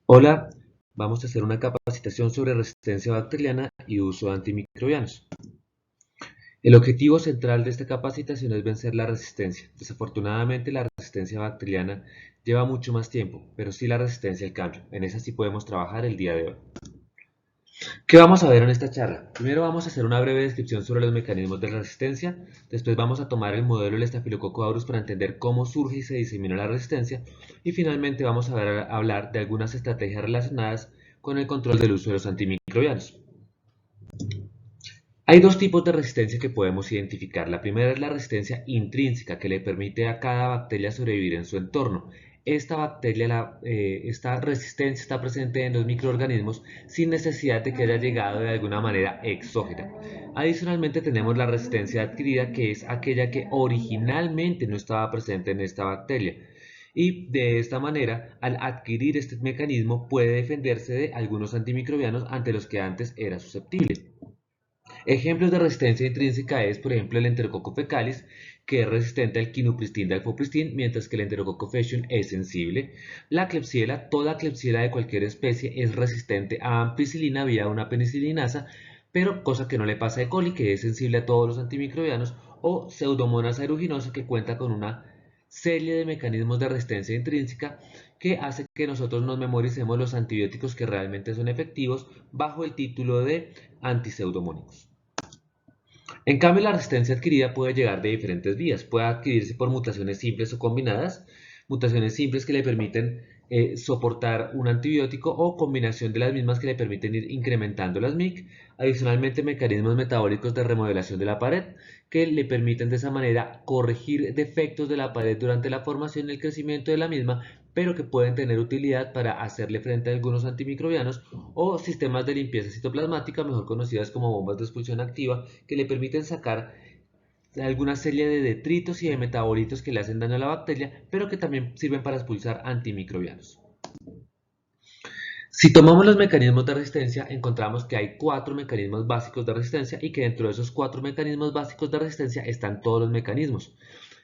Hola, vamos a hacer una capacitación sobre resistencia bacteriana y uso de antimicrobianos. El objetivo central de esta capacitación es vencer la resistencia. Desafortunadamente, la resistencia bacteriana lleva mucho más tiempo, pero sí la resistencia al cambio. En esa sí podemos trabajar el día de hoy. ¿Qué vamos a ver en esta charla? Primero vamos a hacer una breve descripción sobre los mecanismos de resistencia, después vamos a tomar el modelo del Staphylococcus aureus para entender cómo surge y se disemina la resistencia, y finalmente vamos a hablar de algunas estrategias relacionadas con el control del uso de los antimicrobianos. Hay dos tipos de resistencia que podemos identificar. La primera es la resistencia intrínseca, que le permite a cada bacteria sobrevivir en su entorno. Esta resistencia está presente en los microorganismos sin necesidad de que haya llegado de alguna manera exógena. Adicionalmente tenemos la resistencia adquirida, que es aquella que originalmente no estaba presente en esta bacteria. Y de esta manera, al adquirir este mecanismo, puede defenderse de algunos antimicrobianos ante los que antes era susceptible. Ejemplos de resistencia intrínseca es, por ejemplo, el Enterococcus fecalis, que es resistente al quinupristin de alfopristin, mientras que el Enterococcus faecium es sensible. La Klebsiella, toda Klebsiella de cualquier especie es resistente a ampicilina vía una penicilinasa, pero cosa que no le pasa a E. coli, que es sensible a todos los antimicrobianos, o Pseudomonas aeruginosa, que cuenta con una serie de mecanismos de resistencia intrínseca que hace que nosotros nos memoricemos los antibióticos que realmente son efectivos bajo el título de antipseudomónicos. En cambio, la resistencia adquirida puede llegar de diferentes vías. Puede adquirirse por mutaciones simples o combinadas, mutaciones simples que le permiten soportar un antibiótico o combinación de las mismas que le permiten ir incrementando las MIC. Adicionalmente, mecanismos metabólicos de remodelación de la pared que le permiten de esa manera corregir defectos de la pared durante la formación y el crecimiento de la misma, pero que pueden tener utilidad para hacerle frente a algunos antimicrobianos o sistemas de limpieza citoplasmática, mejor conocidas como bombas de expulsión activa, que le permiten sacar alguna serie de detritos y de metabolitos que le hacen daño a la bacteria, pero que también sirven para expulsar antimicrobianos. Si tomamos los mecanismos de resistencia, encontramos que hay cuatro mecanismos básicos de resistencia y que dentro de esos cuatro mecanismos básicos de resistencia están todos los mecanismos.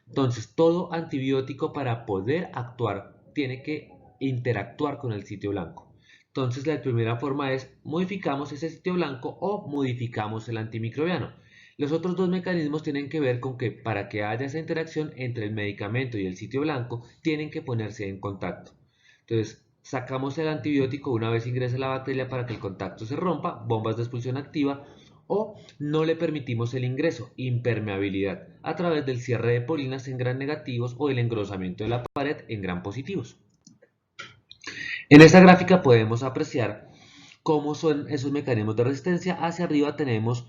Entonces, todo antibiótico para poder actuar tiene que interactuar con el sitio blanco. Entonces, la primera forma es modificamos ese sitio blanco o modificamos el antimicrobiano. Los otros dos mecanismos tienen que ver con que para que haya esa interacción entre el medicamento y el sitio blanco, tienen que ponerse en contacto. Entonces, sacamos el antibiótico una vez ingresa la bacteria para que el contacto se rompa, bombas de expulsión activa, o no le permitimos el ingreso, impermeabilidad, a través del cierre de polinas en gran negativos o el engrosamiento de la pared en gran positivos. En esta gráfica podemos apreciar cómo son esos mecanismos de resistencia. Hacia arriba tenemos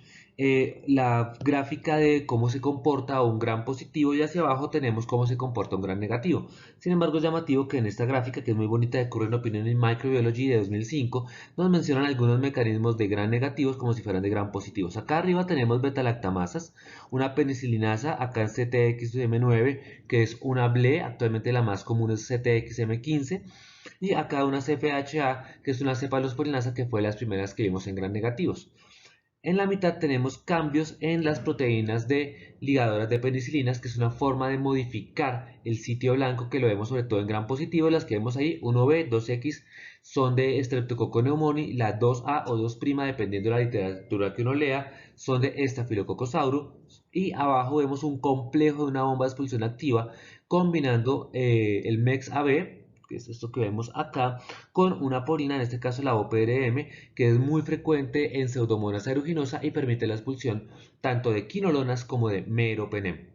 la gráfica de cómo se comporta un gran positivo y hacia abajo tenemos cómo se comporta un gran negativo. Sin embargo, es llamativo que en esta gráfica, que es muy bonita, de Current Opinion in Microbiology de 2005, nos mencionan algunos mecanismos de gran negativos como si fueran de gran positivos. Acá arriba tenemos betalactamasas, una penicilinasa, acá en CTXM9, que es una BLE, actualmente la más común es CTXM15, y acá una CFHA, que es una cefalosporinasa que fue las primeras que vimos en gran negativos. En la mitad tenemos cambios en las proteínas de ligadoras de penicilinas, que es una forma de modificar el sitio blanco que lo vemos sobre todo en gran positivo. Las que vemos ahí, 1B, 2X, son de Streptococcus pneumoniae, la 2A o 2', dependiendo de la literatura que uno lea, son de Staphylococcus aureus. Y abajo vemos un complejo de una bomba de expulsión activa combinando el MEX-AB, que es esto que vemos acá, con una porina, en este caso la OPRM, que es muy frecuente en Pseudomonas aeruginosa y permite la expulsión tanto de quinolonas como de meropenem.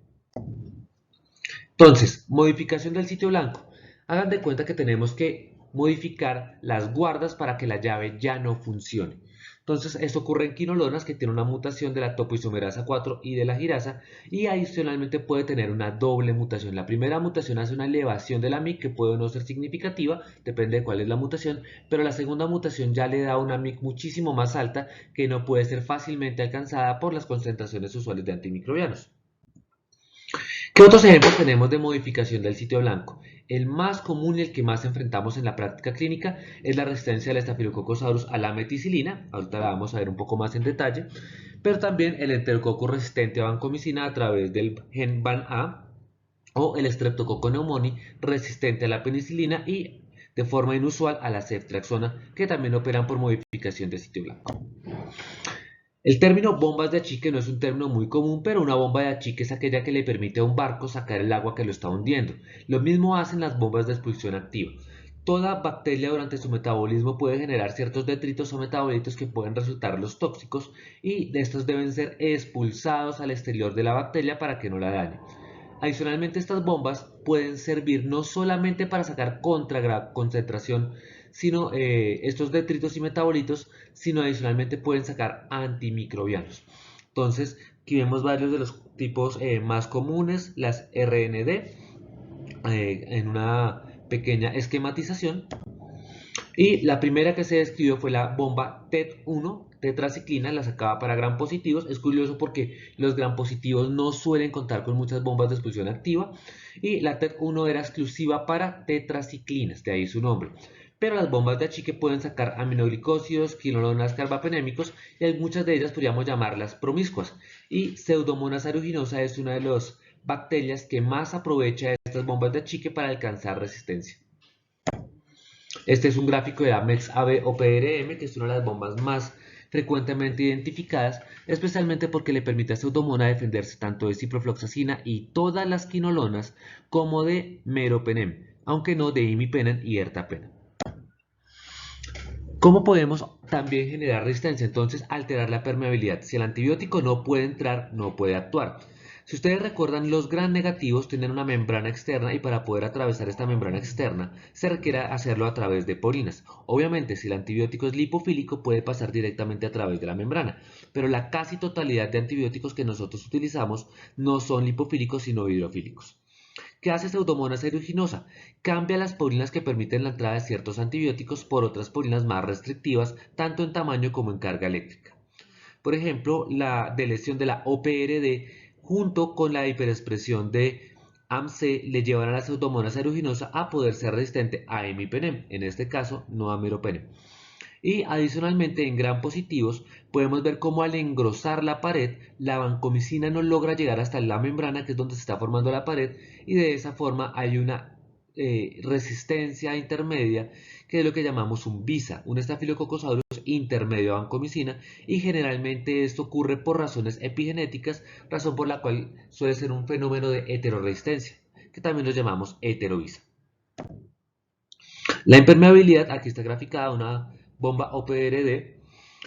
Entonces, modificación del sitio blanco. Hagan de cuenta que tenemos que modificar las guardas para que la llave ya no funcione. Entonces, esto ocurre en quinolonas, que tiene una mutación de la topoisomerasa 4 y de la girasa, y adicionalmente puede tener una doble mutación. La primera mutación hace una elevación de la MIC que puede no ser significativa, depende de cuál es la mutación, pero la segunda mutación ya le da una MIC muchísimo más alta que no puede ser fácilmente alcanzada por las concentraciones usuales de antimicrobianos. ¿Qué otros ejemplos tenemos de modificación del sitio blanco? El más común y el que más enfrentamos en la práctica clínica es la resistencia del Staphylococcus aureus a la meticilina, ahorita la vamos a ver un poco más en detalle, pero también el enterococo resistente a vancomicina a través del gen VAN-A o el Streptococcus pneumoniae resistente a la penicilina y de forma inusual a la ceftriaxona, que también operan por modificación de sitio blanco. El término bombas de achique no es un término muy común, pero una bomba de achique es aquella que le permite a un barco sacar el agua que lo está hundiendo. Lo mismo hacen las bombas de expulsión activa. Toda bacteria durante su metabolismo puede generar ciertos detritos o metabolitos que pueden resultar los tóxicos y de estos deben ser expulsados al exterior de la bacteria para que no la dañe. Adicionalmente, estas bombas pueden servir no solamente para sacar contra concentración, sino estos detritos y metabolitos, sino adicionalmente pueden sacar antimicrobianos. Entonces, aquí vemos varios de los tipos más comunes, las RND, en una pequeña esquematización. Y la primera que se describió fue la bomba TET1, tetraciclina, la sacaba para gram positivos. Es curioso porque los gram positivos no suelen contar con muchas bombas de expulsión activa. Y la TET1 era exclusiva para tetraciclinas, de ahí su nombre. Pero las bombas de achique pueden sacar aminoglicósidos, quinolonas, carbapenémicos, y muchas de ellas podríamos llamarlas promiscuas. Y Pseudomonas aeruginosa es una de las bacterias que más aprovecha estas bombas de achique para alcanzar resistencia. Este es un gráfico de la MEX-AB o PRM, que es una de las bombas más frecuentemente identificadas, especialmente porque le permite a Pseudomonas defenderse tanto de ciprofloxacina y todas las quinolonas como de meropenem, aunque no de imipenem y ertapenem. ¿Cómo podemos también generar resistencia? Entonces, alterar la permeabilidad. Si el antibiótico no puede entrar, no puede actuar. Si ustedes recuerdan, los gram negativos tienen una membrana externa y para poder atravesar esta membrana externa se requiere hacerlo a través de porinas. Obviamente, si el antibiótico es lipofílico, puede pasar directamente a través de la membrana, pero la casi totalidad de antibióticos que nosotros utilizamos no son lipofílicos sino hidrofílicos. ¿Qué hace Pseudomonas aeruginosa? Cambia las porinas que permiten la entrada de ciertos antibióticos por otras porinas más restrictivas, tanto en tamaño como en carga eléctrica. Por ejemplo, la deleción de la OPRD junto con la hiperexpresión de AMC le llevan a la Pseudomonas aeruginosa a poder ser resistente a imipenem, en este caso no a meropenem. Y adicionalmente en gram positivos podemos ver cómo al engrosar la pared la vancomicina no logra llegar hasta la membrana, que es donde se está formando la pared, y de esa forma hay una resistencia intermedia, que es lo que llamamos un VISA, un Staphylococcus aureus intermedio a vancomicina, y generalmente esto ocurre por razones epigenéticas, razón por la cual suele ser un fenómeno de heteroresistencia, que también lo llamamos heterovisa. La impermeabilidad, aquí está graficada una bomba OPRD,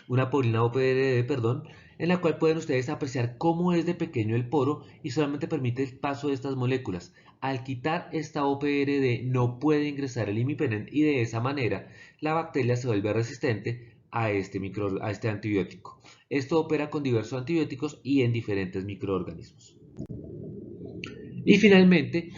una porina OPRD, perdón, en la cual pueden ustedes apreciar cómo es de pequeño el poro y solamente permite el paso de estas moléculas. Al quitar esta OPRD no puede ingresar el imipenem y de esa manera la bacteria se vuelve resistente a este antibiótico. Esto opera con diversos antibióticos y en diferentes microorganismos. Y finalmente,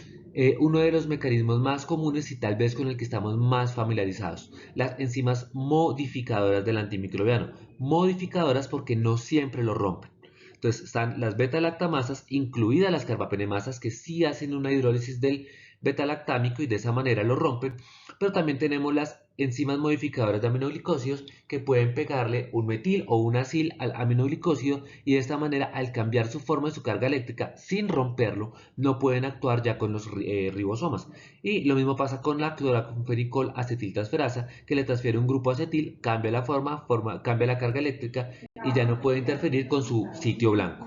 uno de los mecanismos más comunes y tal vez con el que estamos más familiarizados, las enzimas modificadoras del antimicrobiano. Modificadoras porque no siempre lo rompen. Entonces están las beta-lactamasas, incluidas las carbapenemasas, que sí hacen una hidrólisis del beta-lactámico y de esa manera lo rompen, pero también tenemos las enzimas modificadoras de aminoglicósidos que pueden pegarle un metil o un acil al aminoglicósido y de esta manera, al cambiar su forma y su carga eléctrica sin romperlo, no pueden actuar ya con los ribosomas. Y lo mismo pasa con la clorafenicol acetiltransferasa, que le transfiere un grupo acetil, cambia la forma, cambia la carga eléctrica y ya no puede interferir con su sitio blanco.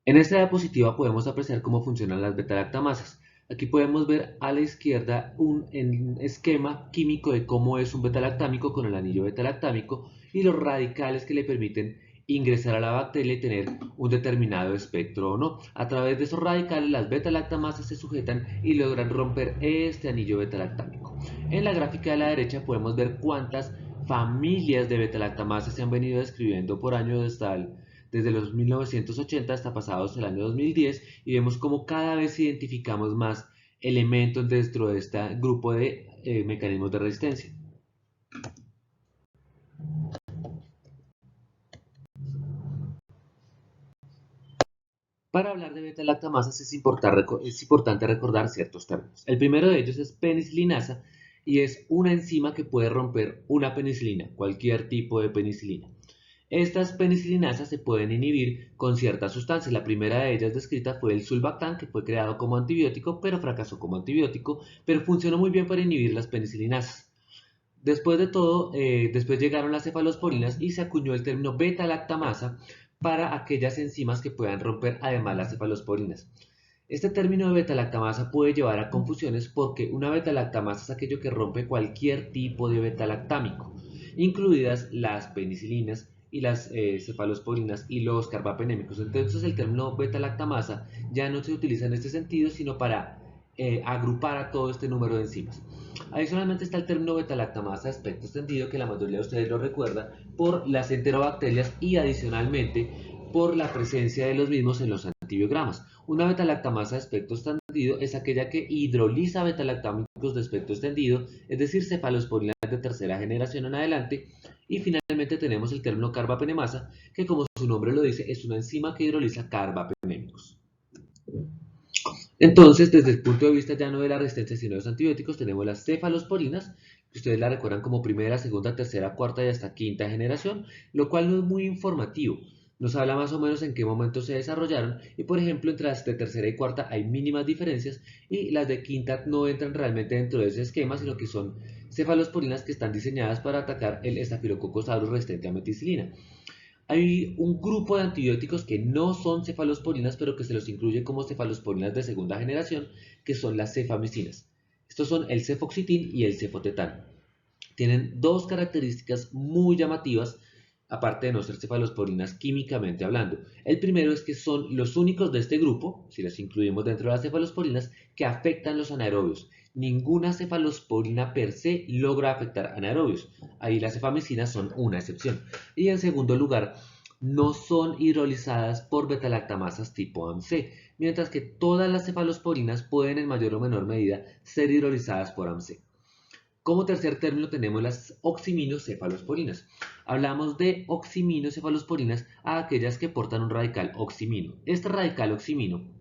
En esta diapositiva podemos apreciar cómo funcionan las beta-lactamasas. Aquí podemos ver a la izquierda un esquema químico de cómo es un beta-lactámico con el anillo beta-lactámico y los radicales que le permiten ingresar a la bacteria y tener un determinado espectro o no. A través de esos radicales las beta-lactamasas se sujetan y logran romper este anillo beta-lactámico. En la gráfica de la derecha podemos ver cuántas familias de beta-lactamasas se han venido describiendo por año desde los 1980 hasta pasados el año 2010 y vemos cómo cada vez identificamos más elementos dentro de este grupo de mecanismos de resistencia. Para hablar de beta-lactamasas es importante recordar ciertos términos. El primero de ellos es penicilinasa y es una enzima que puede romper una penicilina, cualquier tipo de penicilina. Estas penicilinasas se pueden inhibir con ciertas sustancias. La primera de ellas descrita fue el sulbactam, que fue creado como antibiótico, pero fracasó como antibiótico, pero funcionó muy bien para inhibir las penicilinasas. Después de todo, después llegaron las cefalosporinas y se acuñó el término beta-lactamasa para aquellas enzimas que puedan romper además las cefalosporinas. Este término de beta-lactamasa puede llevar a confusiones porque una beta-lactamasa es aquello que rompe cualquier tipo de beta-lactámico, incluidas las penicilinas y las cefalosporinas y los carbapenémicos. Entonces el término beta-lactamasa ya no se utiliza en este sentido, sino para agrupar a todo este número de enzimas. Adicionalmente está el término beta-lactamasa de aspecto extendido, que la mayoría de ustedes lo recuerda, por las enterobacterias y adicionalmente por la presencia de los mismos en los antibiogramas. Una beta-lactamasa de aspecto extendido es aquella que hidroliza beta-lactámicos de aspecto extendido, es decir, cefalosporinas de tercera generación en adelante. Y finalmente tenemos el término carbapenemasa, que como su nombre lo dice, es una enzima que hidroliza carbapenémicos. Entonces, desde el punto de vista ya no de la resistencia, sino de los antibióticos, tenemos las cefalosporinas, que ustedes la recuerdan como primera, segunda, tercera, cuarta y hasta quinta generación, lo cual no es muy informativo. Nos habla más o menos en qué momento se desarrollaron y, por ejemplo, entre las de tercera y cuarta hay mínimas diferencias y las de quinta no entran realmente dentro de ese esquema, sino que son cefalosporinas que están diseñadas para atacar el Staphylococcus aureus resistente a meticilina. Hay un grupo de antibióticos que no son cefalosporinas, pero que se los incluye como cefalosporinas de segunda generación, que son las cefamicinas. Estos son el cefoxitin y el cefotetano. Tienen dos características muy llamativas, aparte de no ser cefalosporinas químicamente hablando. El primero es que son los únicos de este grupo, si las incluimos dentro de las cefalosporinas, que afectan los anaerobios. Ninguna cefalosporina per se logra afectar anaerobios. Ahí las cefamicinas son una excepción. Y en segundo lugar, no son hidrolizadas por betalactamasas tipo AMC, mientras que todas las cefalosporinas pueden en mayor o menor medida ser hidrolizadas por AMC. Como tercer término tenemos las oximinocefalosporinas. Hablamos de oximinocefalosporinas a aquellas que portan un radical oximino. Este radical oximino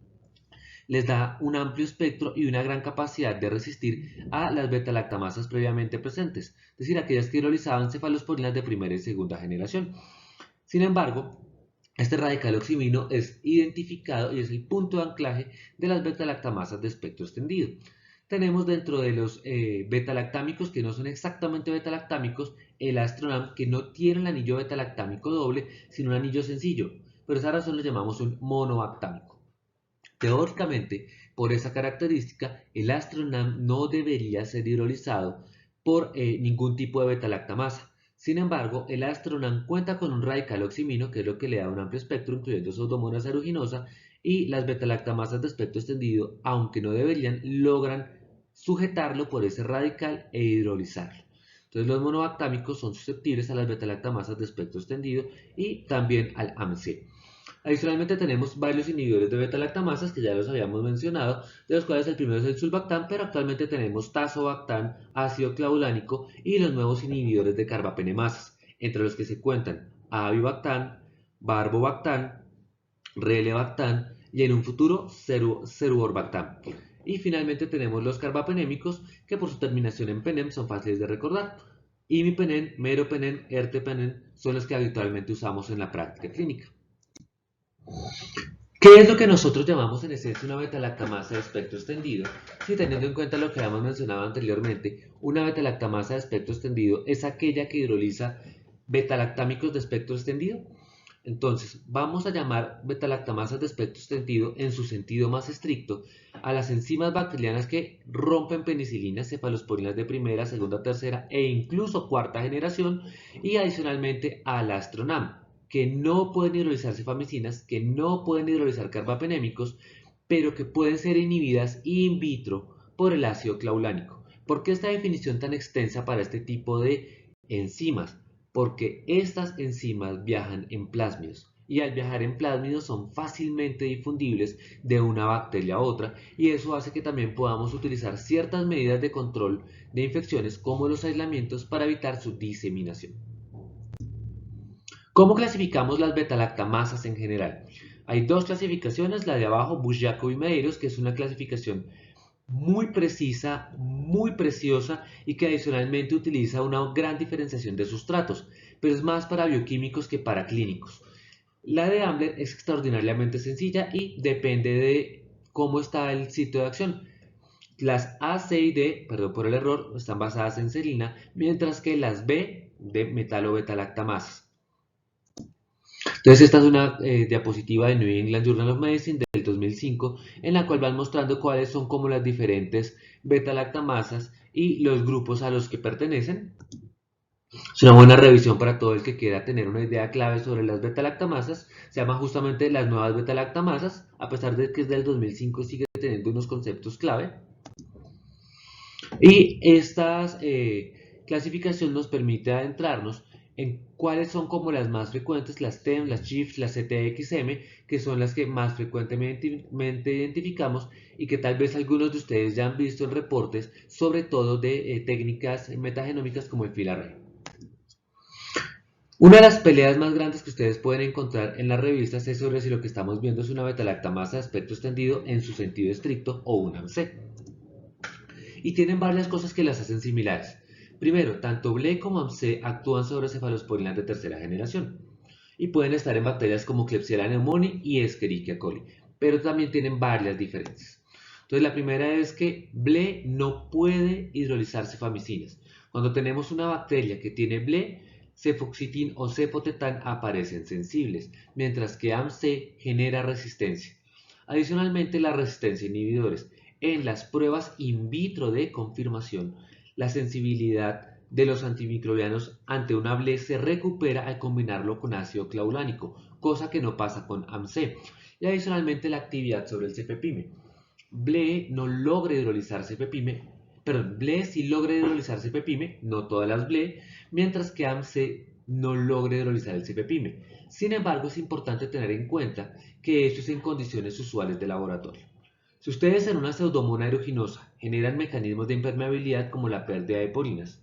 les da un amplio espectro y una gran capacidad de resistir a las betalactamasas previamente presentes, es decir, aquellas que hidrolizaban cefalosporinas de primera y segunda generación. Sin embargo, este radical oximino es identificado y es el punto de anclaje de las betalactamasas de espectro extendido. Tenemos dentro de los betalactámicos que no son exactamente betalactámicos, el Astronam, que no tiene el anillo betalactámico doble, sino un anillo sencillo. Por esa razón lo llamamos un monobactámico. Teóricamente, por esa característica, el Astronam no debería ser hidrolizado por ningún tipo de betalactamasa. Sin embargo, el Astronam cuenta con un radical oximino, que es lo que le da un amplio espectro, incluyendo Pseudomonas aeruginosa, y las betalactamasas de espectro extendido, aunque no deberían, logran sujetarlo por ese radical e hidrolizarlo. Entonces los monobactámicos son susceptibles a las betalactamasas de espectro extendido y también al AMC. Adicionalmente tenemos varios inhibidores de beta-lactamasas que ya los habíamos mencionado, de los cuales el primero es el sulbactam, pero actualmente tenemos tazobactam, ácido clavulánico y los nuevos inhibidores de carbapenemasas, entre los que se cuentan avibactam, barbobactam, relebactam y en un futuro ceruborbactam. Y finalmente tenemos los carbapenémicos, que por su terminación en penem son fáciles de recordar. Imipenem, meropenem, ertepenem son los que habitualmente usamos en la práctica clínica. ¿Qué es lo que nosotros llamamos en esencia una betalactamasa de espectro extendido? Si teniendo en cuenta lo que habíamos mencionado anteriormente, una betalactamasa de espectro extendido es aquella que hidroliza betalactámicos de espectro extendido. Entonces, vamos a llamar betalactamasas de espectro extendido en su sentido más estricto a las enzimas bacterianas que rompen penicilinas, cefalosporinas de primera, segunda, tercera e incluso cuarta generación, y adicionalmente al Astronam, que no pueden hidrolizar cefamicinas, que no pueden hidrolizar carbapenémicos, pero que pueden ser inhibidas in vitro por el ácido clavulánico. ¿Por qué esta definición tan extensa para este tipo de enzimas? Porque estas enzimas viajan en plásmidos y al viajar en plásmidos son fácilmente difundibles de una bacteria a otra, y eso hace que también podamos utilizar ciertas medidas de control de infecciones como los aislamientos para evitar su diseminación. ¿Cómo clasificamos las betalactamasas en general? Hay dos clasificaciones, la de abajo, Bush-Jacob y Medeiros, que es una clasificación muy precisa, muy preciosa y que adicionalmente utiliza una gran diferenciación de sustratos, pero es más para bioquímicos que para clínicos. La de Ambler es extraordinariamente sencilla y depende de cómo está el sitio de acción. Las A, C y D, perdón por el error, están basadas en serina, mientras que las B de metalo beta-lactamasas. Entonces esta es una diapositiva de New England Journal of Medicine del 2005 en la cual van mostrando cuáles son como las diferentes beta-lactamasas y los grupos a los que pertenecen. Es una buena revisión para todo el que quiera tener una idea clave sobre las beta-lactamasas. Se llama justamente las nuevas beta-lactamasas, a pesar de que es del 2005 y sigue teniendo unos conceptos clave. Y esta clasificación nos permite adentrarnos en cuáles son como las más frecuentes, las TEM, las CHIFs, las CTXM, que son las que más frecuentemente identificamos y que tal vez algunos de ustedes ya han visto en reportes, sobre todo de técnicas metagenómicas como el filarray. Una de las peleas más grandes que ustedes pueden encontrar en las revistas es sobre si lo que estamos viendo es una beta-lactamasa de aspecto extendido en su sentido estricto o una MC. Y tienen varias cosas que las hacen similares. Primero, tanto BLE como AMC actúan sobre cefalosporinas de tercera generación y pueden estar en bacterias como Klebsiella pneumoniae y Escherichia coli, pero también tienen varias diferencias. Entonces, la primera es que BLE no puede hidrolizar cefamicinas. Cuando tenemos una bacteria que tiene BLE, cefoxitin o cefotetan aparecen sensibles, mientras que AMC genera resistencia. Adicionalmente, la resistencia a inhibidores. En las pruebas in vitro de confirmación, la sensibilidad de los antimicrobianos ante una BLE se recupera al combinarlo con ácido clavulánico, cosa que no pasa con AMC. Y adicionalmente la actividad sobre el cefepime. BLE no logra hidrolizar cefepime, perdón, BLE sí logra hidrolizar cefepime, no todas las BLE, mientras que AMC no logra hidrolizar el cefepime. Sin embargo, es importante tener en cuenta que esto es en condiciones usuales de laboratorio. Si ustedes en una pseudomonas aeruginosa generan mecanismos de impermeabilidad como la pérdida de porinas,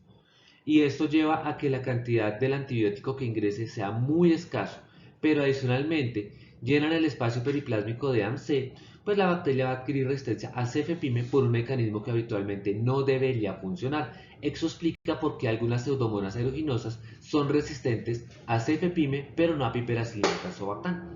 y esto lleva a que la cantidad del antibiótico que ingrese sea muy escaso, pero adicionalmente llenan el espacio periplásmico de AMC, pues la bacteria va a adquirir resistencia a cefepime por un mecanismo que habitualmente no debería funcionar. Eso explica por qué algunas pseudomonas aeruginosas son resistentes a cefepime, pero no a piperacillin y tazobactam.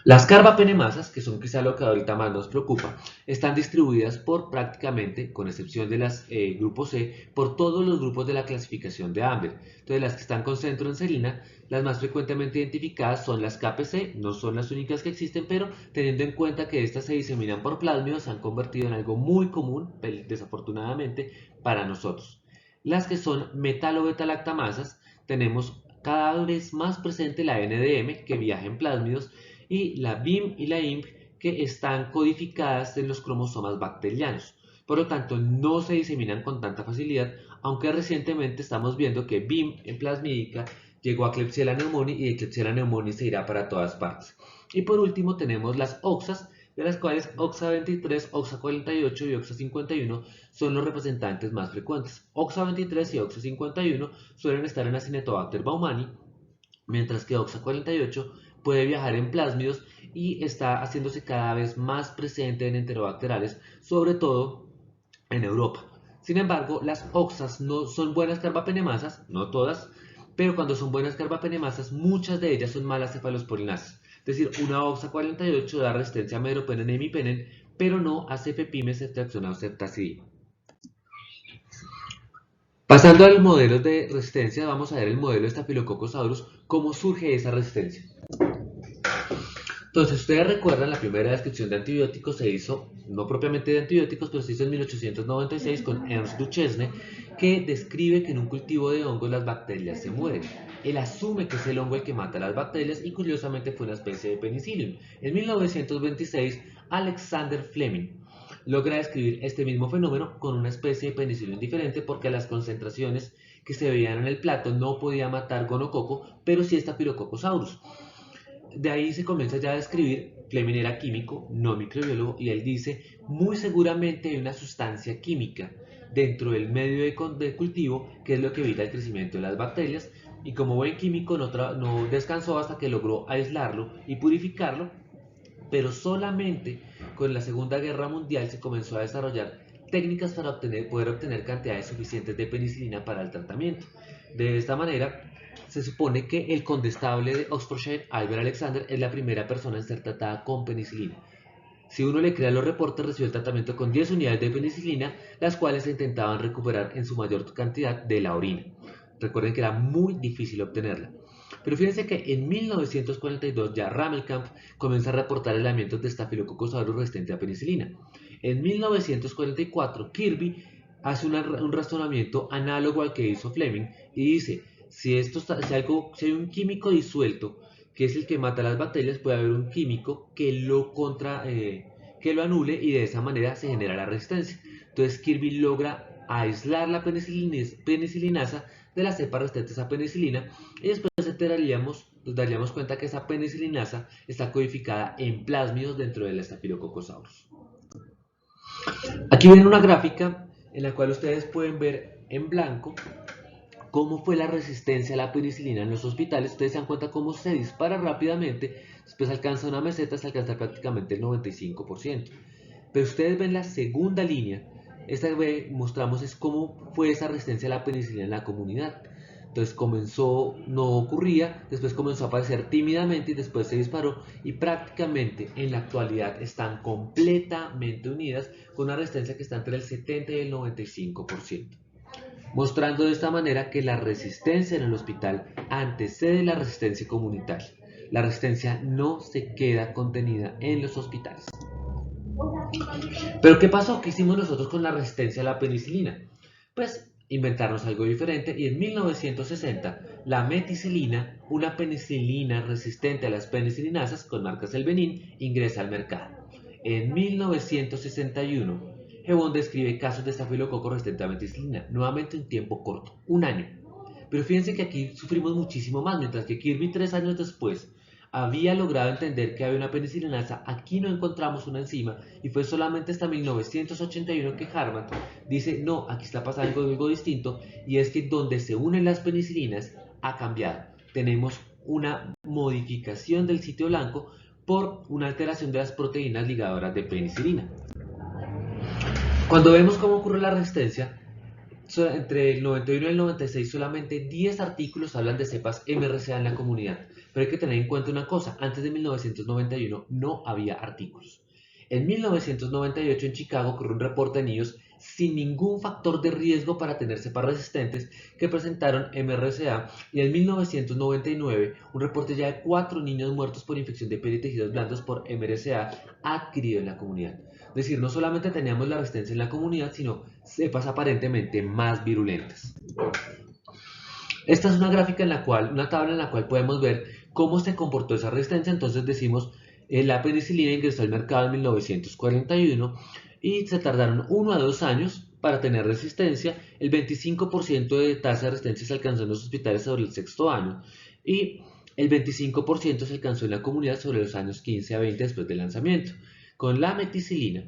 Las carbapenemasas, que son quizá lo que ahorita más nos preocupa, están distribuidas por prácticamente, con excepción de las grupo C, por todos los grupos de la clasificación de Ambler. Entonces las que están con centro en serina, las más frecuentemente identificadas son las KPC, no son las únicas que existen, pero teniendo en cuenta que estas se diseminan por plásmidos, se han convertido en algo muy común, desafortunadamente, para nosotros. Las que son metalo-beta-lactamasas, tenemos cada vez más presente la NDM, que viaja en plásmidos, y la BIM y la IMP que están codificadas en los cromosomas bacterianos. Por lo tanto, no se diseminan con tanta facilidad, aunque recientemente estamos viendo que BIM en plasmídica llegó a Klebsiella pneumoniae y de Klebsiella pneumoniae se irá para todas partes. Y por último tenemos las OXAs, de las cuales OXA23, OXA48 y OXA51 son los representantes más frecuentes. OXA23 y OXA51 suelen estar en Acinetobacter baumannii, mientras que OXA48 puede viajar en plásmidos y está haciéndose cada vez más presente en enterobacterales, sobre todo en Europa. Sin embargo, las oxas no son buenas carbapenemasas, no todas, pero cuando son buenas carbapenemasas, muchas de ellas son malas cefalosporinasas. Es decir, una oxa 48 da resistencia a meropenem y imipenem, pero no a cefepime, ceftriaxona o ceftazidima. Pasando a los modelos de resistencia, vamos a ver el modelo de Staphylococcus aureus, cómo surge esa resistencia. Entonces, ustedes recuerdan, la primera descripción de antibióticos se hizo, no propiamente de antibióticos, pero se hizo en 1896 con Ernst Duchesne, que describe que en un cultivo de hongos las bacterias se mueren. Él asume que es el hongo el que mata a las bacterias y curiosamente fue una especie de penicillium. En 1926, Alexander Fleming logra describir este mismo fenómeno con una especie de penicillium diferente porque a las concentraciones que se veían en el plato no podía matar gonococo, pero sí Staphylococcus aureus. De ahí se comienza ya a describir, Fleming era químico, no microbiólogo, y él dice, muy seguramente hay una sustancia química dentro del medio de cultivo que es lo que evita el crecimiento de las bacterias, y como buen químico no descansó hasta que logró aislarlo y purificarlo Pero solamente con la Segunda Guerra Mundial se comenzó a desarrollar técnicas para poder obtener cantidades suficientes de penicilina para el tratamiento. De esta manera, se supone que el condestable de Oxfordshire, Albert Alexander, es la primera persona en ser tratada con penicilina. Si uno le crea los reportes, recibió el tratamiento con 10 unidades de penicilina, las cuales se intentaban recuperar en su mayor cantidad de la orina. Recuerden que era muy difícil obtenerla. Pero fíjense que en 1942 ya Rammelkamp comienza a reportar elementos de Staphylococcus aureus resistente a penicilina. En 1944 Kirby hace un razonamiento análogo al que hizo Fleming y dice, si hay un químico disuelto que es el que mata las bacterias, puede haber un químico que lo anule y de esa manera se genera la resistencia. Entonces Kirby logra aislar la penicilinasa de las cepas resistentes a penicilina y después nos daríamos cuenta que esa penicilinasa está codificada en plásmidos dentro del Staphylococcus aureus. Aquí viene una gráfica en la cual ustedes pueden ver en blanco cómo fue la resistencia a la penicilina en los hospitales. Ustedes se dan cuenta cómo se dispara rápidamente, después alcanza una meseta, se alcanza prácticamente el 95%. Pero ustedes ven la segunda línea, esta que mostramos es cómo fue esa resistencia a la penicilina en la comunidad. Entonces comenzó, no ocurría, después comenzó a aparecer tímidamente y después se disparó y prácticamente en la actualidad están completamente unidas con una resistencia que está entre el 70 y el 95%. Mostrando de esta manera que la resistencia en el hospital antecede la resistencia comunitaria. La resistencia no se queda contenida en los hospitales. Pero ¿qué pasó? ¿Qué hicimos nosotros con la resistencia a la penicilina? Pues inventarnos algo diferente y en 1960 la meticilina, una penicilina resistente a las penicilinasas con marcas del Benin, ingresa al mercado. En 1961 Hebón describe casos de estafilococo resistente a meticilina, nuevamente en tiempo corto, un año. Pero fíjense que aquí sufrimos muchísimo más, mientras que Kirby 3 años después había logrado entender que había una penicilinasa, aquí no encontramos una enzima y fue solamente hasta 1981 que Harman dice, no, aquí está pasando algo distinto y es que donde se unen las penicilinas ha cambiado. Tenemos una modificación del sitio blanco por una alteración de las proteínas ligadoras de penicilina. Cuando vemos cómo ocurre la resistencia, entre el 91 y el 96 solamente 10 artículos hablan de cepas MRSA en la comunidad, pero hay que tener en cuenta una cosa, antes de 1991 no había artículos. En 1998 en Chicago ocurrió un reporte de niños sin ningún factor de riesgo para tener cepas resistentes que presentaron MRSA y en 1999 un reporte ya de 4 niños muertos por infección de piel y tejidos blandos por MRSA adquirido en la comunidad. Es decir, no solamente teníamos la resistencia en la comunidad, sino cepas aparentemente más virulentas. Esta es una gráfica una tabla en la cual podemos ver cómo se comportó esa resistencia. Entonces decimos, la penicilina ingresó al mercado en 1941 y se tardaron 1 a 2 años para tener resistencia. El 25% de tasa de resistencia se alcanzó en los hospitales sobre el 6º año y el 25% se alcanzó en la comunidad sobre los años 15 a 20 después del lanzamiento. Con la meticilina,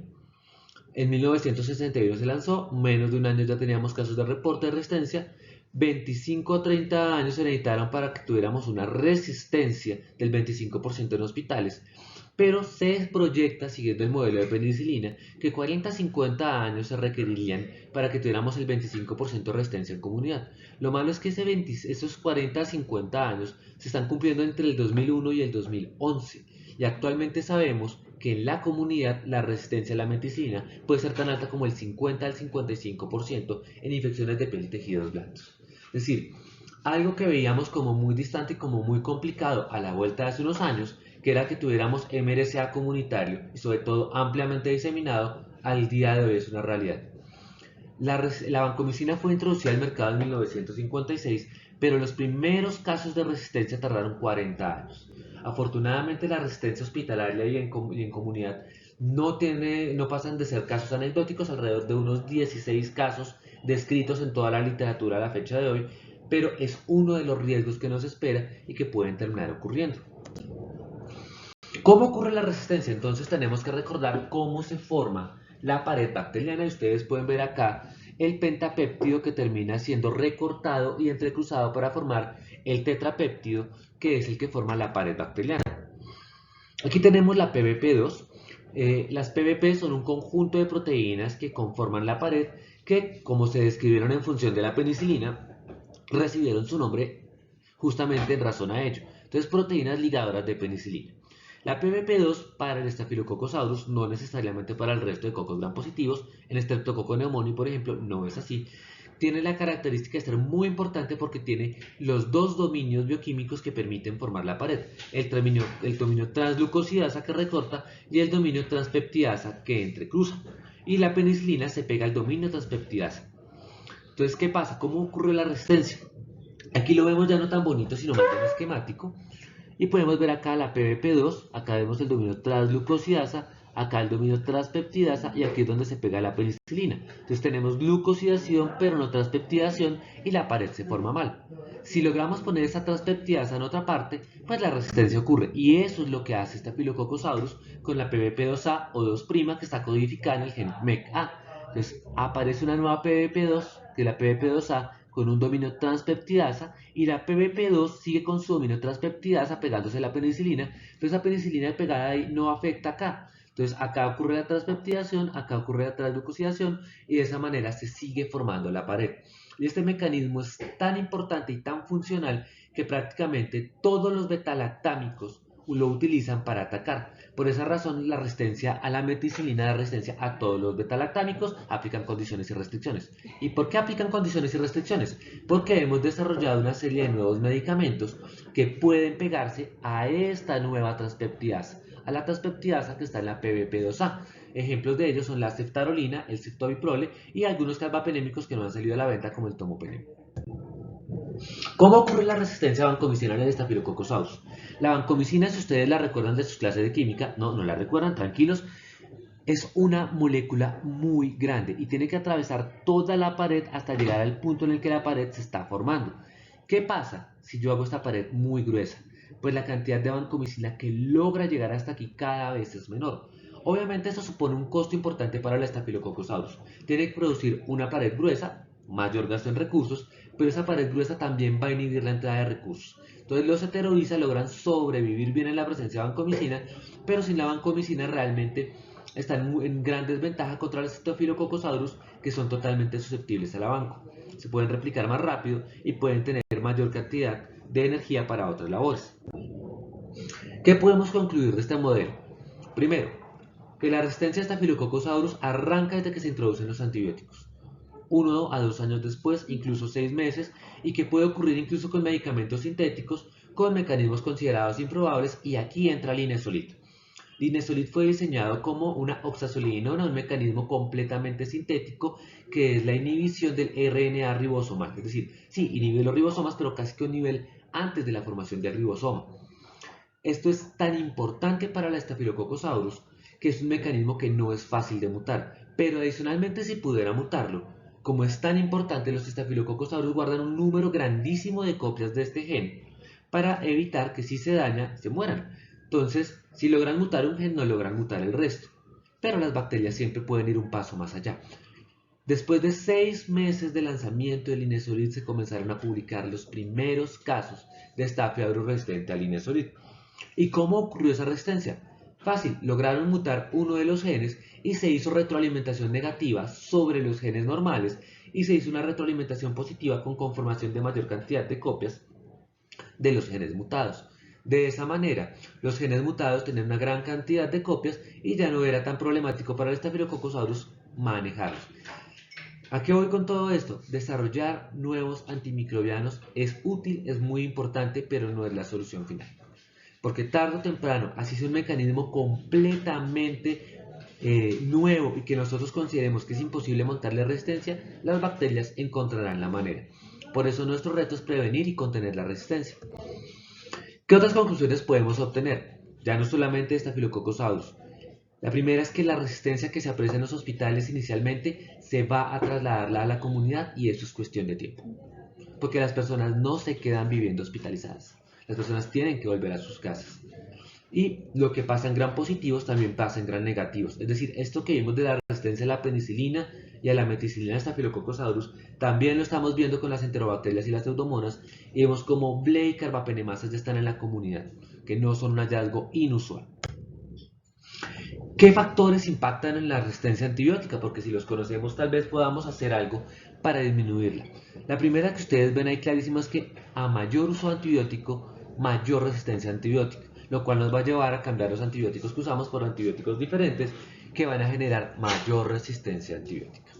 en 1961 se lanzó, menos de un año ya teníamos casos de reporte de resistencia, 25 a 30 años se necesitaron para que tuviéramos una resistencia del 25% en hospitales, pero se proyecta, siguiendo el modelo de penicilina, que 40 a 50 años se requerirían para que tuviéramos el 25% de resistencia en comunidad. Lo malo es que esos 40 a 50 años se están cumpliendo entre el 2001 y el 2011, y actualmente sabemos que en la comunidad la resistencia a la meticilina puede ser tan alta como el 50 al 55% en infecciones de piel y tejidos blandos. Es decir, algo que veíamos como muy distante y como muy complicado a la vuelta de hace unos años, que era que tuviéramos MRSA comunitario y sobre todo ampliamente diseminado, al día de hoy es una realidad. La vancomicina fue introducida al mercado en 1956, pero los primeros casos de resistencia tardaron 40 años. Afortunadamente la resistencia hospitalaria y en comunidad no pasan de ser casos anecdóticos, alrededor de unos 16 casos descritos en toda la literatura a la fecha de hoy, pero es uno de los riesgos que nos espera y que pueden terminar ocurriendo. ¿Cómo ocurre la resistencia? Entonces tenemos que recordar cómo se forma la pared bacteriana y ustedes pueden ver acá el pentapéptido que termina siendo recortado y entrecruzado para formar el tetrapéptido que es el que forma la pared bacteriana. Aquí tenemos la PBP2. Las PBP son un conjunto de proteínas que conforman la pared que, como se describieron en función de la penicilina, recibieron su nombre justamente en razón a ello. Entonces, proteínas ligadoras de penicilina. La PBP2 para el Staphylococcus aureus, no necesariamente para el resto de cocos gram positivos. En Streptococcus pneumoniae, por ejemplo, no es así. Tiene la característica de ser muy importante porque tiene los dos dominios bioquímicos que permiten formar la pared. El dominio transglucosidasa que recorta y el dominio transpeptidasa que entrecruza. Y la penicilina se pega al dominio transpeptidasa. Entonces, ¿qué pasa? ¿Cómo ocurre la resistencia? Aquí lo vemos ya no tan bonito, sino más bien esquemático. Y podemos ver acá la PBP2, acá vemos el dominio transglucosidasa, acá el dominio transpeptidasa y aquí es donde se pega la penicilina. Entonces tenemos glucosidación pero no transpeptidación y la pared se forma mal. Si logramos poner esa transpeptidasa en otra parte, pues la resistencia ocurre. Y eso es lo que hace Staphylococcus aureus con la PBP2A o 2' que está codificada en el gen MECA. Entonces aparece una nueva PBP2, que es la PBP2A, con un dominio transpeptidasa y la PBP2 sigue con su dominio transpeptidasa pegándose a la penicilina. Entonces la penicilina pegada ahí no afecta acá. Entonces acá ocurre la transpeptidación, acá ocurre la transglucosidación y de esa manera se sigue formando la pared. Y este mecanismo es tan importante y tan funcional que prácticamente todos los betalactámicos lo utilizan para atacar. Por esa razón, la resistencia a la meticilina da resistencia a todos los betalactámicos, aplican condiciones y restricciones. ¿Y por qué aplican condiciones y restricciones? Porque hemos desarrollado una serie de nuevos medicamentos que pueden pegarse a esta nueva transpeptidasa, a la transpeptidasa que está en la PBP2A. Ejemplos de ellos son la ceftarolina, el ceftobiprole y algunos carbapenémicos que no han salido a la venta como el tomopenem. ¿Cómo ocurre la resistencia a vancomicina en el Staphylococcus aureus? La vancomicina, si ustedes la recuerdan de sus clases de química, no la recuerdan, tranquilos, es una molécula muy grande y tiene que atravesar toda la pared hasta llegar al punto en el que la pared se está formando. ¿Qué pasa si yo hago esta pared muy gruesa? Pues la cantidad de vancomicina que logra llegar hasta aquí cada vez es menor. Obviamente eso supone un costo importante para el Staphylococcus aureus. Tiene que producir una pared gruesa, mayor gasto en recursos, pero esa pared gruesa también va a inhibir la entrada de recursos. Entonces los heterodisas logran sobrevivir bien en la presencia de vancomicina, pero sin la vancomicina realmente están en gran desventaja contra los Staphylococcus aureus que son totalmente susceptibles a la vanco. Se pueden replicar más rápido y pueden tener mayor cantidad de energía para otras labores. ¿Qué podemos concluir de este modelo? Primero, que la resistencia a Staphylococcus aureus arranca desde que se introducen los antibióticos. 1 a 2 años después, incluso 6 meses, y que puede ocurrir incluso con medicamentos sintéticos con mecanismos considerados improbables, y aquí entra el Linezolid. Linezolid fue diseñado como una oxazolidinona, un mecanismo completamente sintético que es la inhibición del RNA ribosomal. Es decir, sí, inhibe los ribosomas, pero casi que un nivel antes de la formación del ribosoma. Esto es tan importante para la Staphylococcus aureus que es un mecanismo que no es fácil de mutar, pero adicionalmente si pudiera mutarlo, como es tan importante, los Staphylococcus aureus guardan un número grandísimo de copias de este gen para evitar que si se daña, se mueran. Entonces, si logran mutar un gen, no logran mutar el resto. Pero las bacterias siempre pueden ir un paso más allá. Después de 6 meses de lanzamiento del Linezolid, se comenzaron a publicar los primeros casos de Staphy aureus resistente al Linezolid. ¿Y cómo ocurrió esa resistencia? Fácil, lograron mutar uno de los genes y se hizo retroalimentación negativa sobre los genes normales y se hizo una retroalimentación positiva con conformación de mayor cantidad de copias de los genes mutados. De esa manera, los genes mutados tenían una gran cantidad de copias y ya no era tan problemático para el Staphylococcus aureus manejarlos. ¿A qué voy con todo esto? Desarrollar nuevos antimicrobianos es útil, es muy importante, pero no es la solución final. Porque tarde o temprano, así es un mecanismo completamente nuevo y que nosotros consideremos que es imposible montarle resistencia, las bacterias encontrarán la manera. Por eso nuestro reto es prevenir y contener la resistencia. ¿Qué otras conclusiones podemos obtener? Ya no solamente de Staphylococcus aureus. La primera es que la resistencia que se aprecia en los hospitales inicialmente se va a trasladarla a la comunidad y eso es cuestión de tiempo. Porque las personas no se quedan viviendo hospitalizadas. Las personas tienen que volver a sus casas. Y lo que pasa en gram positivos también pasa en gram negativos. Es decir, esto que vimos de la resistencia a la penicilina y a la meticilina de Staphylococcus aureus, también lo estamos viendo con las enterobacterias y las pseudomonas. Y vemos como BLE y carbapenemasas ya están en la comunidad, que no son un hallazgo inusual. ¿Qué factores impactan en la resistencia antibiótica? Porque si los conocemos tal vez podamos hacer algo para disminuirla. La primera que ustedes ven ahí clarísimo es que a mayor uso de antibiótico, mayor resistencia antibiótica, lo cual nos va a llevar a cambiar los antibióticos que usamos por antibióticos diferentes que van a generar mayor resistencia antibiótica.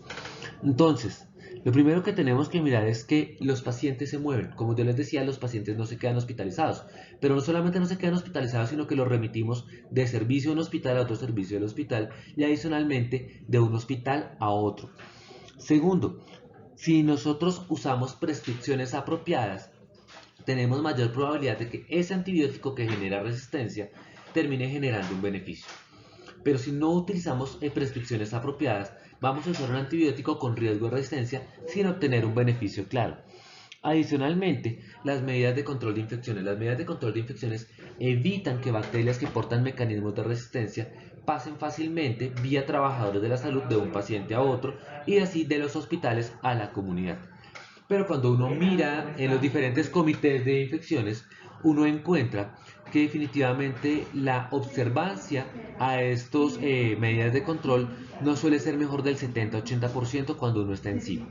Entonces, lo primero que tenemos que mirar es que los pacientes se mueven. Como yo les decía, los pacientes no se quedan hospitalizados. Pero no solamente no se quedan hospitalizados, sino que los remitimos de servicio de un hospital a otro servicio del hospital y adicionalmente de un hospital a otro. Segundo, si nosotros usamos prescripciones apropiadas, tenemos mayor probabilidad de que ese antibiótico que genera resistencia termine generando un beneficio. Pero si no utilizamos prescripciones apropiadas, vamos a usar un antibiótico con riesgo de resistencia sin obtener un beneficio claro. Adicionalmente, las medidas de control de infecciones. Las medidas de control de infecciones evitan que bacterias que portan mecanismos de resistencia pasen fácilmente vía trabajadores de la salud de un paciente a otro y así de los hospitales a la comunidad. Pero cuando uno mira en los diferentes comités de infecciones, uno encuentra que definitivamente la observancia a estas medidas de control no suele ser mejor del 70-80% cuando uno está encima.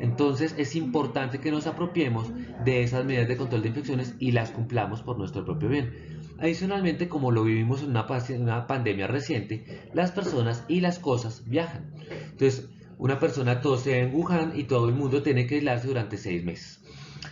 Entonces es importante que nos apropiemos de esas medidas de control de infecciones y las cumplamos por nuestro propio bien. Adicionalmente, como lo vivimos en una pandemia reciente, las personas y las cosas viajan. Entonces, una persona tose en Wuhan y todo el mundo tiene que aislarse durante 6 meses.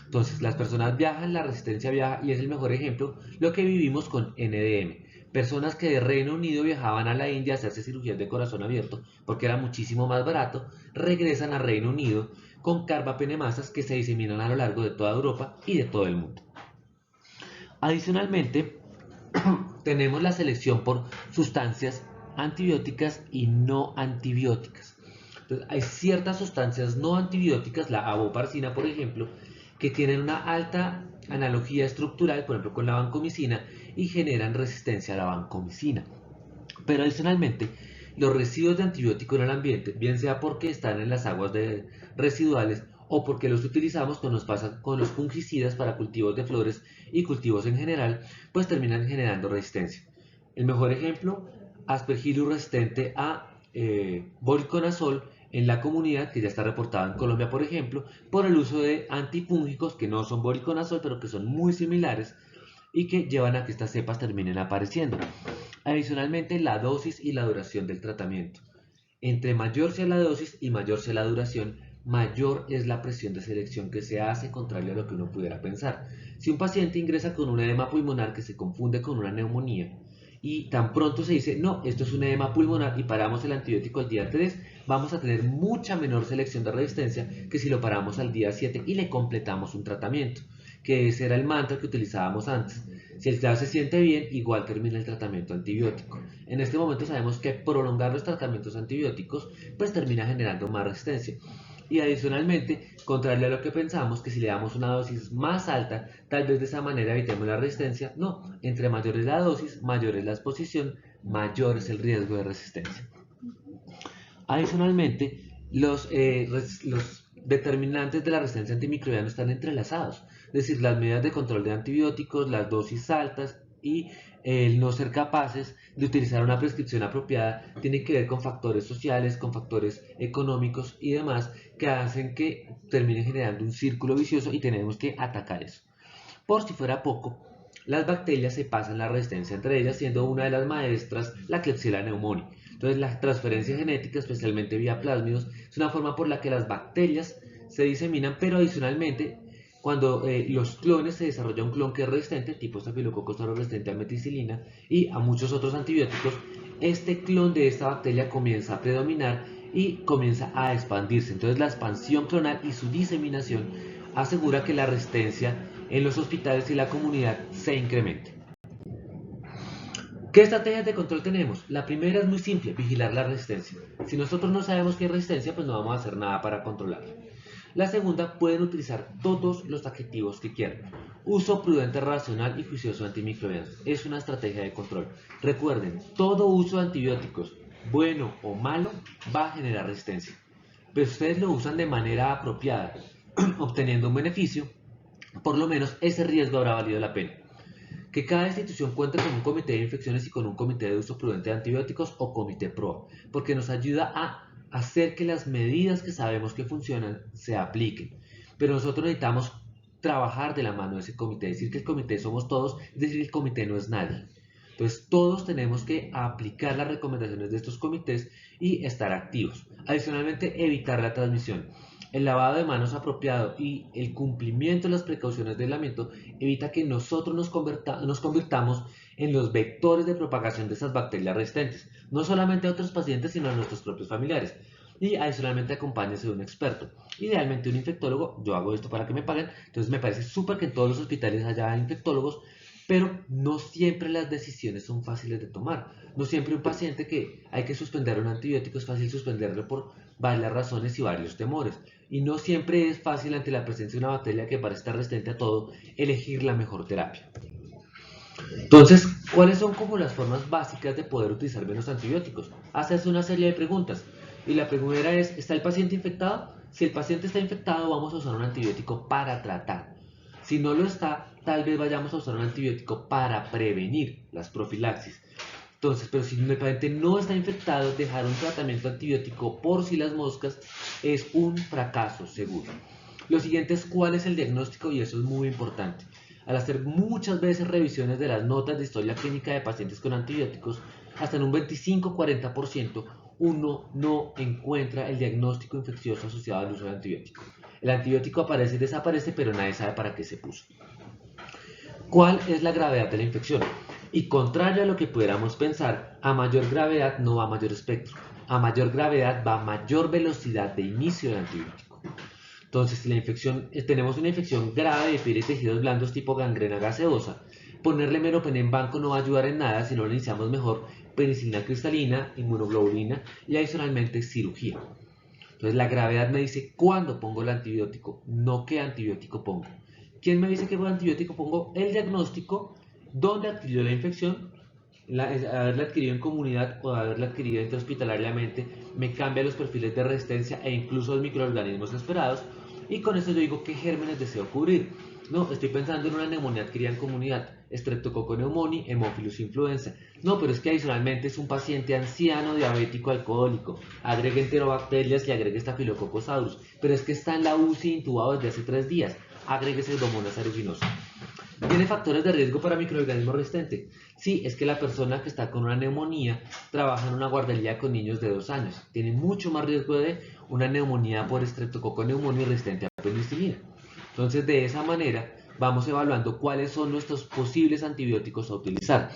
Entonces, las personas viajan, la resistencia viaja y es el mejor ejemplo lo que vivimos con NDM. Personas que de Reino Unido viajaban a la India a hacerse cirugías de corazón abierto porque era muchísimo más barato, regresan a Reino Unido con carbapenemasas que se diseminan a lo largo de toda Europa y de todo el mundo. Adicionalmente, tenemos la selección por sustancias antibióticas y no antibióticas. Entonces, hay ciertas sustancias no antibióticas, la avoparcina por ejemplo, que tienen una alta analogía estructural, por ejemplo con la vancomicina, y generan resistencia a la vancomicina. Pero adicionalmente, los residuos de antibiótico en el ambiente, bien sea porque están en las aguas residuales o porque los utilizamos cuando nos pasa con los fungicidas para cultivos de flores y cultivos en general, pues terminan generando resistencia. El mejor ejemplo, Aspergillus resistente a voriconazol en la comunidad, que ya está reportado en Colombia, por ejemplo, por el uso de antifúngicos que no son voriconazol, pero que son muy similares y que llevan a que estas cepas terminen apareciendo. Adicionalmente, la dosis y la duración del tratamiento. Entre mayor sea la dosis y mayor sea la duración, mayor es la presión de selección que se hace, contrario a lo que uno pudiera pensar. Si un paciente ingresa con un edema pulmonar que se confunde con una neumonía y tan pronto se dice, no, esto es un edema pulmonar y paramos el antibiótico al día 3, vamos a tener mucha menor selección de resistencia que si lo paramos al día 7 y le completamos un tratamiento, que ese era el mantra que utilizábamos antes. Si el clavo se siente bien, igual termina el tratamiento antibiótico. En este momento sabemos que prolongar los tratamientos antibióticos pues termina generando más resistencia. Y adicionalmente, contrario a lo que pensamos, que si le damos una dosis más alta, tal vez de esa manera evitemos la resistencia. No, entre mayor es la dosis, mayor es la exposición, mayor es el riesgo de resistencia. Adicionalmente, los determinantes de la resistencia antimicrobiana están entrelazados, es decir, las medidas de control de antibióticos, las dosis altas y el no ser capaces de utilizar una prescripción apropiada tiene que ver con factores sociales, con factores económicos y demás que hacen que termine generando un círculo vicioso y tenemos que atacar eso. Por si fuera poco, las bacterias se pasan la resistencia entre ellas, siendo una de las maestras la Klebsiella pneumoniae. Entonces, la transferencia genética, especialmente vía plásmidos, es una forma por la que las bacterias se diseminan, pero adicionalmente, cuando los clones se desarrolla un clon que es resistente, tipo Staphylococcus aureus resistente a meticilina y a muchos otros antibióticos, este clon de esta bacteria comienza a predominar y comienza a expandirse. Entonces, la expansión clonal y su diseminación asegura que la resistencia en los hospitales y la comunidad se incremente. ¿Qué estrategias de control tenemos? La primera es muy simple, vigilar la resistencia. Si nosotros no sabemos qué es resistencia, pues no vamos a hacer nada para controlarla. La segunda, pueden utilizar todos los adjetivos que quieran. Uso prudente, racional y juicioso de antimicrobianos. Es una estrategia de control. Recuerden, todo uso de antibióticos, bueno o malo, va a generar resistencia. Pero si ustedes lo usan de manera apropiada, obteniendo un beneficio, por lo menos ese riesgo habrá valido la pena. Que cada institución cuente con un comité de infecciones y con un comité de uso prudente de antibióticos o comité PROA, porque nos ayuda a hacer que las medidas que sabemos que funcionan se apliquen. Pero nosotros necesitamos trabajar de la mano de ese comité, decir que el comité somos todos, es decir, el comité no es nadie. Entonces todos tenemos que aplicar las recomendaciones de estos comités y estar activos. Adicionalmente, evitar la transmisión. El lavado de manos apropiado y el cumplimiento de las precauciones de aislamiento evita que nosotros nos convirtamos en los vectores de propagación de esas bacterias resistentes, no solamente a otros pacientes, sino a nuestros propios familiares. Y adicionalmente acompáñese de un experto, idealmente un infectólogo. Yo hago esto para que me paguen, entonces me parece súper que en todos los hospitales haya infectólogos, pero no siempre las decisiones son fáciles de tomar. No siempre un paciente que hay que suspender un antibiótico es fácil suspenderlo por varias razones y varios temores. Y no siempre es fácil, ante la presencia de una bacteria que parece estar resistente a todo, elegir la mejor terapia. Entonces, ¿cuáles son como las formas básicas de poder utilizar menos antibióticos? Hacerse una serie de preguntas. Y la primera es, ¿está el paciente infectado? Si el paciente está infectado, vamos a usar un antibiótico para tratar. Si no lo está, tal vez vayamos a usar un antibiótico para prevenir las profilaxis. Entonces, pero si el paciente no está infectado, dejar un tratamiento antibiótico por si las moscas es un fracaso seguro. Lo siguiente es cuál es el diagnóstico, y eso es muy importante. Al hacer muchas veces revisiones de las notas de historia clínica de pacientes con antibióticos, hasta en un 25-40% uno no encuentra el diagnóstico infeccioso asociado al uso de antibiótico. El antibiótico aparece y desaparece, pero nadie sabe para qué se puso. ¿Cuál es la gravedad de la infección? Y contrario a lo que pudiéramos pensar, a mayor gravedad no va a mayor espectro. A mayor gravedad va a mayor velocidad de inicio del antibiótico. Entonces, si la infección, tenemos una infección grave de piel y tejidos blandos tipo gangrena gaseosa, ponerle meropen en banco no va a ayudar en nada si no le iniciamos mejor penicilina cristalina, inmunoglobulina y adicionalmente cirugía. Entonces, la gravedad me dice cuándo pongo el antibiótico, no qué antibiótico pongo. ¿Quién me dice qué antibiótico pongo? El diagnóstico, dónde adquirió la infección, haberla adquirido en comunidad o haberla adquirido intrahospitalariamente, me cambia los perfiles de resistencia e incluso los microorganismos esperados, y con eso yo digo qué gérmenes deseo cubrir. No, estoy pensando en una neumonía adquirida en comunidad, Streptococcus pneumoniae, Haemophilus influenza. No, pero es que adicionalmente es un paciente anciano, diabético, alcohólico. Agregue enterobacterias y agregue Staphylococcus aureus. Pero es que está en la UCI intubado desde hace 3 días. Agregue Pseudomonas aeruginosa. ¿Tiene factores de riesgo para microorganismo resistente? Sí, es que la persona que está con una neumonía trabaja en una guardería con niños de 2 años. Tiene mucho más riesgo de una neumonía por Streptococcus pneumoniae resistente a penicilina. Entonces, de esa manera, vamos evaluando cuáles son nuestros posibles antibióticos a utilizar.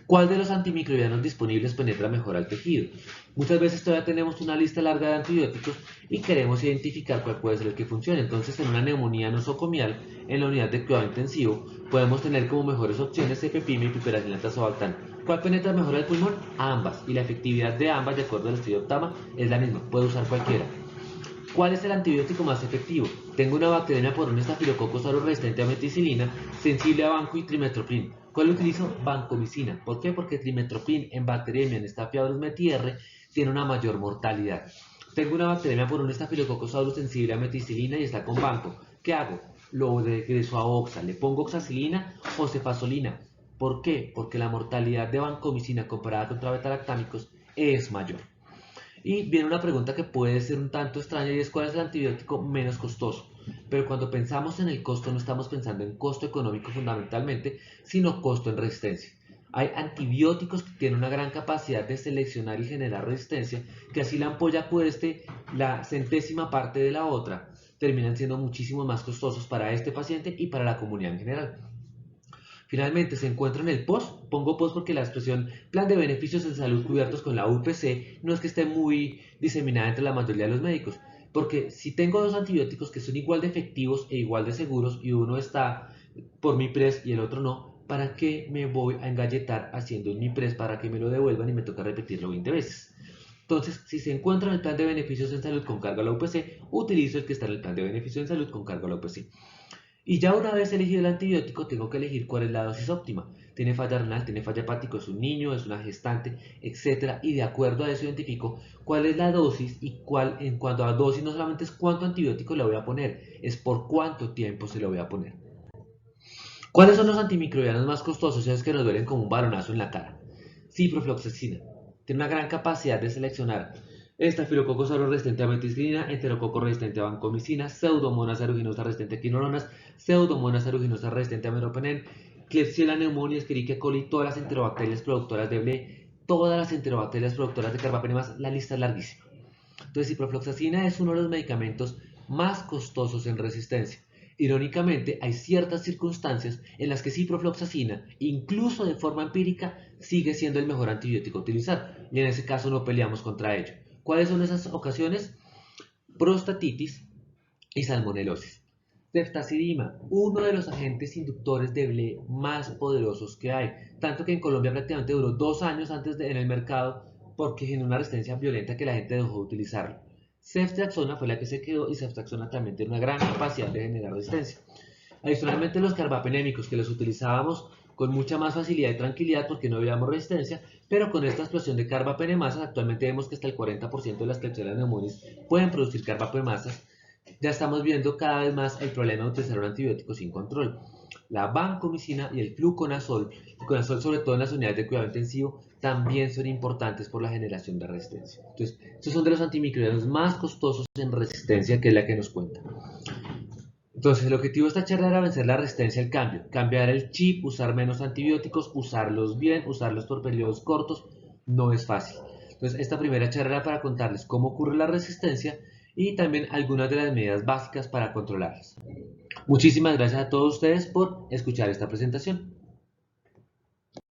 ¿Cuál de los antimicrobianos disponibles penetra mejor al tejido? Muchas veces todavía tenemos una lista larga de antibióticos y queremos identificar cuál puede ser el que funcione. Entonces, en una neumonía nosocomial, en la unidad de cuidado intensivo, podemos tener como mejores opciones cefepime y piperacillin tazobactam. ¿Cuál penetra mejor al pulmón? Ambas. Y la efectividad de ambas, de acuerdo al estudio Optama, es la misma. Puede usar cualquiera. ¿Cuál es el antibiótico más efectivo? Tengo una bacteria por un Staphylococcus aureus resistente a meticilina, sensible a banco y trimetoprim. ¿Cuál utilizo? Vancomicina. ¿Por qué? Porque trimetoprim en Bacteremia en Staphylococcus aureus metier tiene una mayor mortalidad. Tengo una bacteria por un Staphylococcus aureus sensible a meticilina y está con banco. ¿Qué hago? Lo regreso a oxa. ¿Le pongo oxacilina o cefazolina? ¿Por qué? Porque la mortalidad de vancomicina comparada contra betalactámicos es mayor. Y viene una pregunta que puede ser un tanto extraña, y es ¿cuál es el antibiótico menos costoso? Pero cuando pensamos en el costo no estamos pensando en costo económico fundamentalmente, sino costo en resistencia. Hay antibióticos que tienen una gran capacidad de seleccionar y generar resistencia, que así la ampolla cueste la centésima parte de la otra, terminan siendo muchísimo más costosos para este paciente y para la comunidad en general. Finalmente, se encuentra en el POS. Pongo POS porque la expresión plan de beneficios en salud cubiertos con la UPC no es que esté muy diseminada entre la mayoría de los médicos. Porque si tengo dos antibióticos que son igual de efectivos e igual de seguros y uno está por MIPRES y el otro no, ¿para qué me voy a engalletar haciendo un MIPRES para que me lo devuelvan y me toca repetirlo 20 veces? Entonces, si se encuentra en el plan de beneficios en salud con cargo a la UPC, utilizo el que está en el plan de beneficios en salud con cargo a la UPC. Y ya una vez elegido el antibiótico, tengo que elegir cuál es la dosis óptima. Tiene falla renal, tiene falla hepática, es un niño, es una gestante, etcétera. Y de acuerdo a eso identifico cuál es la dosis y cuál, en cuanto a dosis, no solamente es cuánto antibiótico le voy a poner, es por cuánto tiempo se lo voy a poner. ¿Cuáles son los antimicrobianos más costosos y los que nos duelen como un baronazo en la cara? Ciprofloxacina. Tiene una gran capacidad de seleccionar Staphylococcus aureus resistente a meticilina, Enterococcus resistente a vancomicina, Pseudomonas aeruginosa resistente a quinolonas, Pseudomonas aeruginosa resistente a meropenem, Klebsiella pneumoniae, Escherichia coli, todas las enterobacterias productoras de ble, todas las enterobacterias productoras de carbapenemas, la lista es larguísima. Entonces, ciprofloxacina es uno de los medicamentos más costosos en resistencia. Irónicamente, hay ciertas circunstancias en las que ciprofloxacina, incluso de forma empírica, sigue siendo el mejor antibiótico a utilizar, y en ese caso no peleamos contra ello. ¿Cuáles son esas ocasiones? Prostatitis y salmonelosis. Ceftazidima, uno de los agentes inductores de ble más poderosos que hay, tanto que en Colombia prácticamente duró 2 años en el mercado porque generó una resistencia violenta que la gente dejó de utilizarlo. Ceftriaxona fue la que se quedó y ceftriaxona también tiene una gran capacidad de generar resistencia. Adicionalmente los carbapenémicos que los utilizábamos con mucha más facilidad y tranquilidad porque no habíamos resistencia, pero con esta explosión de carbapenemasas actualmente vemos que hasta el 40% de las Klebsiella pneumoniae pueden producir carbapenemasas. Ya estamos viendo cada vez más el problema de utilizar un antibiótico sin control. La vancomicina y el fluconazol sobre todo en las unidades de cuidado intensivo, también son importantes por la generación de resistencia. Entonces, estos son de los antimicrobianos más costosos en resistencia, que es la que nos cuenta. Entonces, el objetivo de esta charla era vencer la resistencia al cambio, cambiar el chip, usar menos antibióticos, usarlos bien, usarlos por periodos cortos, no es fácil. Entonces, esta primera charla era para contarles cómo ocurre la resistencia y también algunas de las medidas básicas para controlarlas. Muchísimas gracias a todos ustedes por escuchar esta presentación.